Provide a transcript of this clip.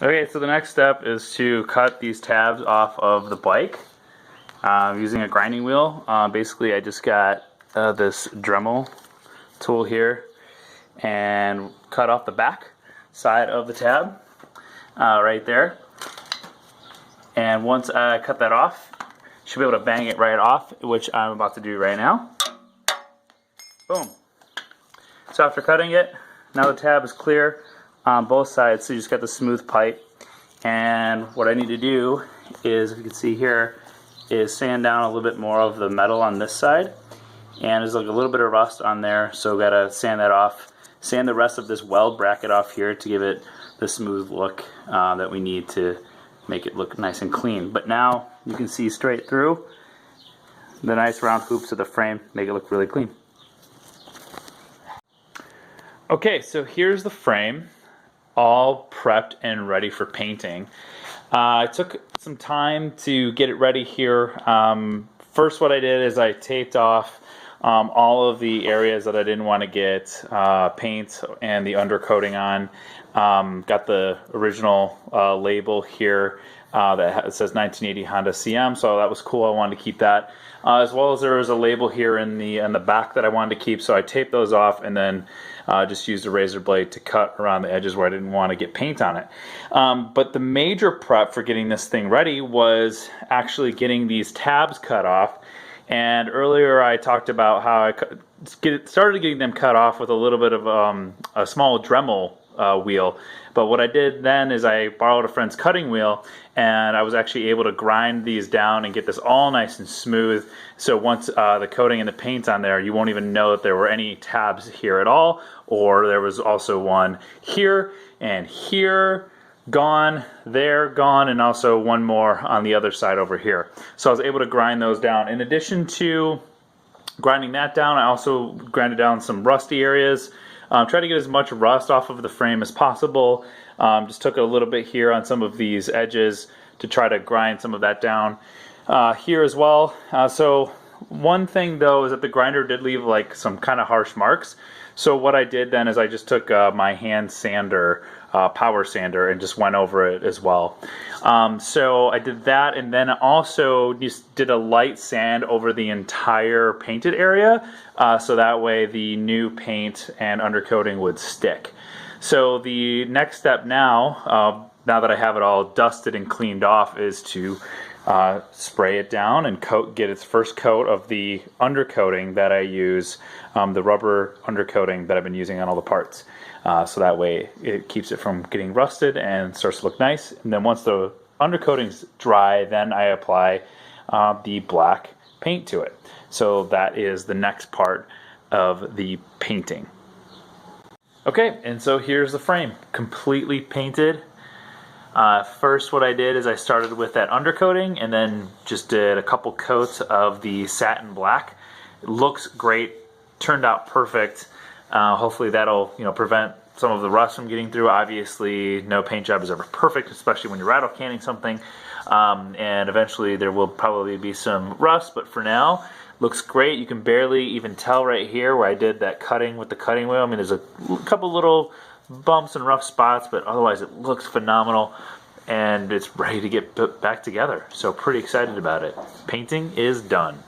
Okay, so the next step is to cut these tabs off of the bike using a grinding wheel. Basically, I just got this Dremel tool here and cut off the back side of the tab right there. And once I cut that off, should be able to bang it right off, which I'm about to do right now. Boom. So after cutting it, now the tab is clear on both sides, so you just got the smooth pipe. And what I need to do is, if you can see here, is sand down a little bit more of the metal on this side. And there's like a little bit of rust on there, so gotta sand that off. Sand the rest of this weld bracket off here to give it the smooth look that we need to make it look nice and clean. But now you can see straight through the nice round hoops of the frame, make it look really clean. Okay, so here's the frame, all prepped and ready for painting. I took some time to get it ready here. First, what I did is I taped off all of the areas that I didn't want to get paint and the undercoating on. Got the original label here that says 1980 Honda CM, so that was cool. I wanted to keep that. As well as there was a label here in the back that I wanted to keep, so I taped those off and then just used a razor blade to cut around the edges where I didn't want to get paint on it. But the major prep for getting this thing ready was actually getting these tabs cut off. And earlier I talked about how I started getting them cut off with a little bit of a small Dremel wheel. But what I did then is I borrowed a friend's cutting wheel, and I was actually able to grind these down and get this all nice and smooth. So once the coating and the paint's on there, you won't even know that there were any tabs here at all, or there was also one here and here, gone, there, gone, and also one more on the other side over here. So I was able to grind those down. In addition to grinding that down, I also grinded down some rusty areas. Try to get as much rust off of the frame as possible. Just took a little bit here on some of these edges to try to grind some of that down here as well. So one thing though is that the grinder did leave like some kind of harsh marks. So what I did then is I just took my hand sander, power sander, and just went over it as well. So I did that, and then also just did a light sand over the entire painted area, so that way the new paint and undercoating would stick. So the next step now, now that I have it all dusted and cleaned off, is to spray it down and get its first coat of the undercoating that I use, the rubber undercoating that I've been using on all the parts. So that way it keeps it from getting rusted and starts to look nice. And then once the undercoating's dry, then I apply the black paint to it. So that is the next part of the painting. Okay, and so here's the frame, completely painted. First what I did is I started with that undercoating and then just did a couple coats of the satin black. It looks great, turned out perfect. Hopefully that'll prevent some of the rust from getting through. Obviously no paint job is ever perfect, especially when you're rattle canning something. And eventually there will probably be some rust, but for now looks great. You can barely even tell right here where I did that cutting with the cutting wheel. I mean, there's a couple little bumps and rough spots, but otherwise it looks phenomenal, and it's ready to get put back together. So pretty excited about it. Painting is done.